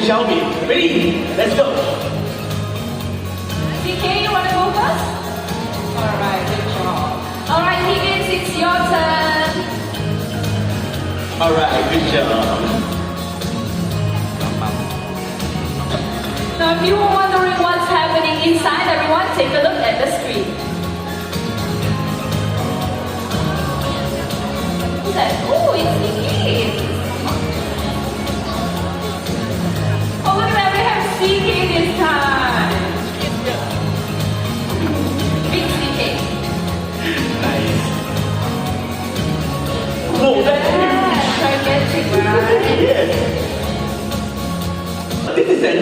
shall we? Ready? Let's go. CK, you want to go first? Alright, good job. Alright, Higgins, it's your turn. Alright, good job. Now, if you were wondering what's happening inside, everyone, take a look at the screen. Who's that? Oh, it's CK. Oh, look at that, we have CK this time. Big CK. Nice. Oh, that's gigantic, right? yes. This is an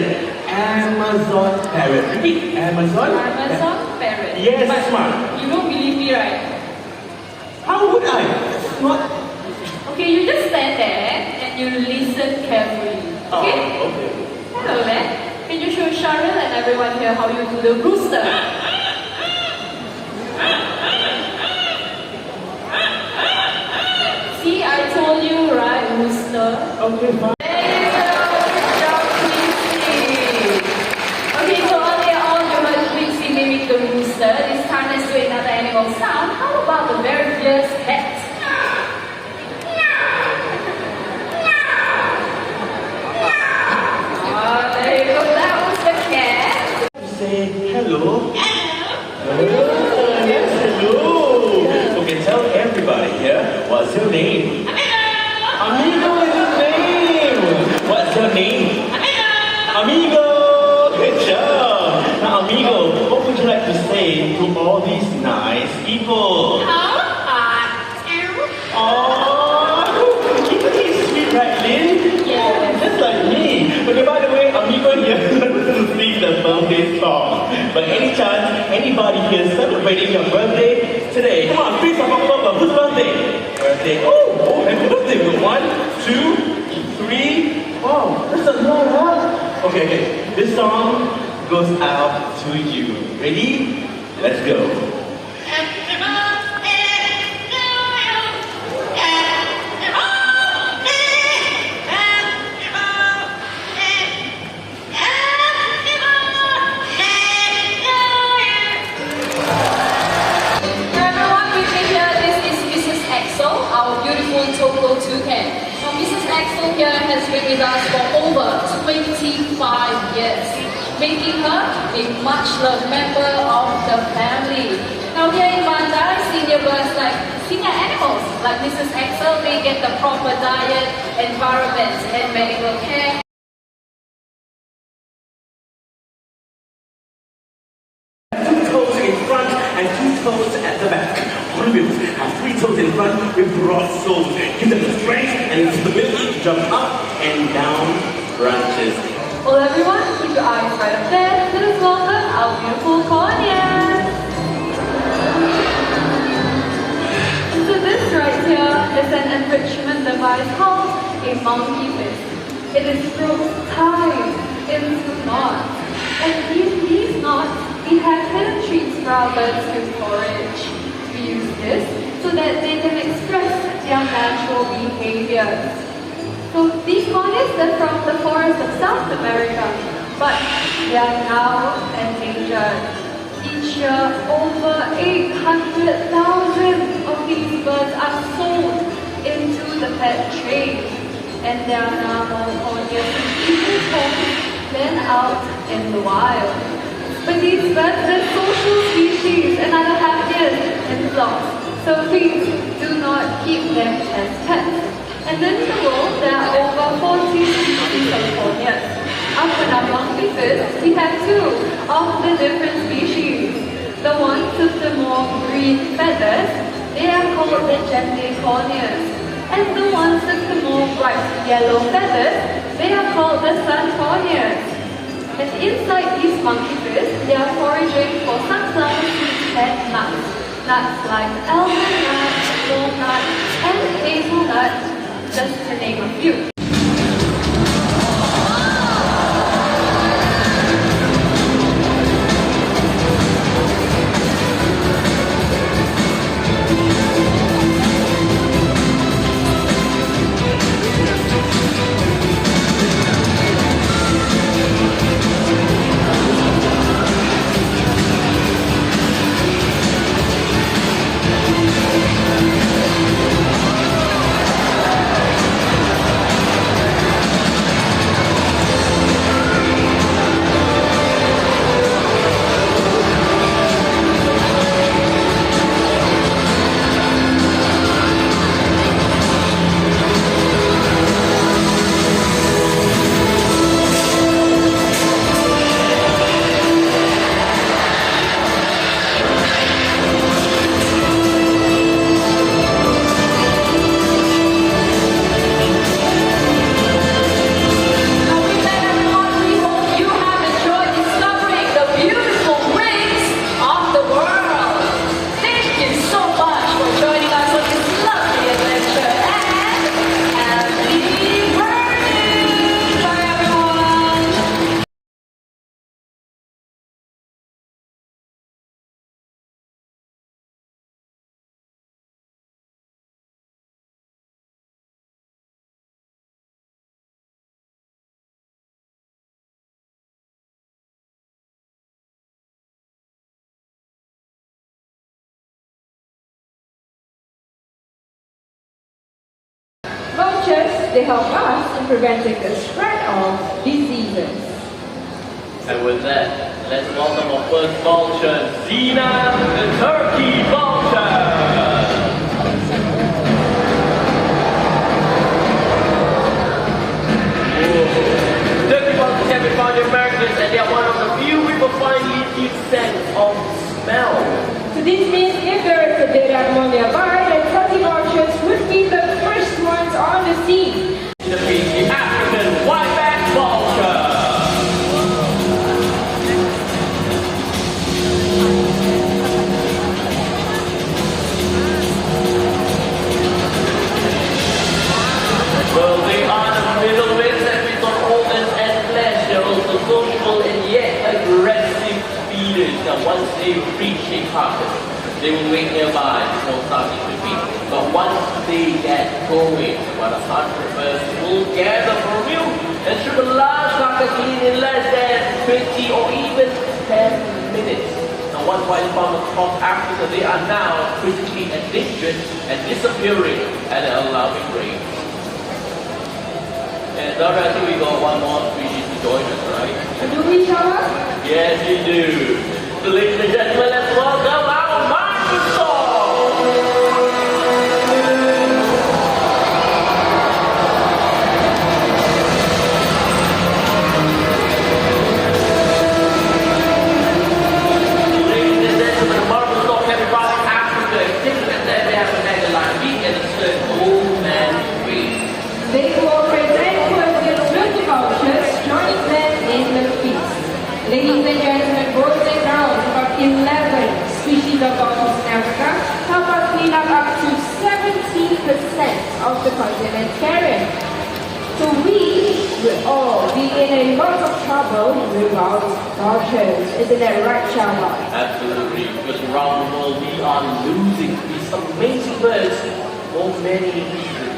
Amazon parrot. Repeat, Amazon. Amazon parrot. Yes, but smart. You don't believe me, right? How would I? What? Okay, you just stand there and you listen carefully. Okay? Oh, okay. Hello there. Can you show Cheryl and everyone here how you do the rooster? See, I told you, right, rooster? Okay, fine. There you go. Good job, Quincy. Okay, so earlier on you heard Quincy mimic the rooster. This time let's do another animal sound. How about the very fierce cat? There you go, that was the cat. Say hello. Hello. Yes, hello. Okay, tell everybody here, what's your name? Amigo is his name. What's your name? Amigo. Good job. Now, amigo, what would you like to say to all these nice people? Oh, he's sweet, right, Lynn? Yeah. Just like me. Okay, by the way, amigo here doesn't sing the birthday song. But any chance, anybody here celebrating your birthday today? Come on, please have a papa. Whose birthday? Birthday. Oh, happy birthday. 1, 2, 3. Wow, that's a lot, huh? Okay. This song goes out to you. Ready? Let's go. Now, Mrs. Axel here has been with us for over 25 years, making her a much-loved member of the family. Now, here in Bandar, senior birds like senior animals like Mrs. Axel, they get the proper diet, environment, and medical care. Two toes in front and 2 toes at the back. Hornbills have 3 toes in front with broad soles. Give them the strength and stability to jump up and down branches. Well, everyone, keep your eyes right up there. Let us welcome our beautiful corneas. So this right here is an enrichment device called a monkey fist. It is tied into knots. And in these knots, we have hidden treats for our birds to forage. We use this so that they can express their natural behaviors. So these corneas are from the forests of South America, but they are now endangered. Each year, over 800,000 of these birds are sold into the pet trade. And there are now more corneas in people's homes than out in the wild. But these birds are social species and are the happiest in flocks. So please do not keep them as pets. And in the world, there are over 40 species of corneas. Up in our monkey fist, we have 2 of the different species. The ones with the more green feathers, they are called the gently corneas. And the ones with the more bright yellow feathers, they are called the sun corneas. And inside these monkey fists, they are foraging for sunflower seeds and nuts. Nuts like almond nut, walnut, and hazelnut, just to name a few. they help us in preventing the spread of diseases. And with that, let's welcome our first vulture, Zena the turkey vulture. Turkey vultures have been found in Americas, and they are one of the few we will find leaf sense of smell. So this means if there is a dead animal nearby, then turkey vultures would be the first ones on the scene. The African whiteback vulture. Well, they are the middleweights that we got organs and flesh. They're also sociable and yet aggressive feeders. Now, once they reach a carcass, they will wait nearby before starting to feed. But once they get going, about 100 birds will gather from you and strip a large carcass clean in less than 20 or even 10 minutes. Now, once widely found across Africa, they are now critically endangered and disappearing at an alarming rate. And Dora, I think we got one more species to join us, right? Do we show up? Yes, you do. So ladies and gentlemen, let's welcome our microphone! Ladies and gentlemen, the microphone can be brought in Africa. Think that they have a Netherlands beat and a certain old man breed. They cooperate closely with the vultures, joining them in the feast. Ladies and gentlemen, boys and girls, about 11 species of vultures in Africa help us clean up to 70% of the continent's carrion. So we will all be in a lot of trouble without vultures. Isn't that right, Shama? Absolutely, because around the world we are losing these amazing birds for many reasons.